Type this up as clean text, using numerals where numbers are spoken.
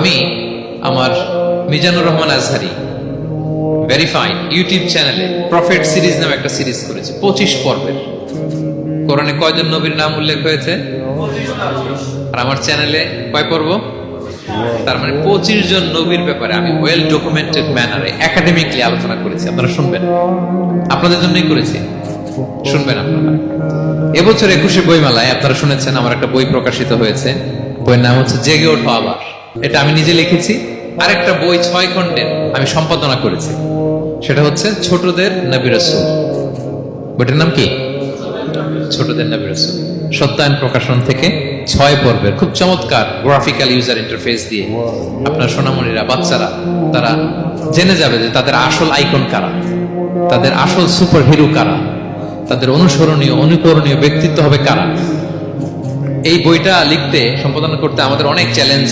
আমি আমার Mizanur Rahman Azhari verified YouTube চ্যানেলে প্রফেট সিরিজ নামে একটা সিরিজ করেছি 25 পর্বের। কোরআনে কয়জন নবীর নাম উল্লেখ হয়েছে? আর আমার চ্যানেলে কয় পর্ব? তার মানে 25 জন নবীর ব্যাপারে আমি ওয়েল ডকুমেন্টেড ম্যানারে একাডেমিকলি আলোচনা করেছি। আপনারা শুনবেন, আপনাদের জন্যই করেছি, শুনবেন আপনারা। এবছর 21শে বইমেলায় আপনারা শুনেছেন আমার একটা বই প্রকাশিত হয়েছে। বইয়ের নাম হচ্ছে জেগে ওঠো আবার। এটা আমি নিজে লিখেছি। আরেকটা বই 6 খণ্ডের আমি সম্পাদনা করেছি, সেটা হচ্ছে ছোটদের নবী রাসূল। বইটার নাম কি? ছোটদের নবী রাসূল। সত্যায়ন প্রকাশন থেকে 6 পর্বের খুব চমৎকার গ্রাফিক্যাল ইউজার ইন্টারফেস দিয়ে আপনার সোনামণিরা, বাচ্চারা তারা জেনে যাবে যে তাদের আসল আইকন কারা, তাদের আসল সুপার হিরো কারা, তাদের অনুসরণীয় অনুকরণীয় ব্যক্তিত্ব হবে কারা। এই বইটা লিখতে, সম্পাদনা করতে আমাদের অনেক চ্যালেঞ্জ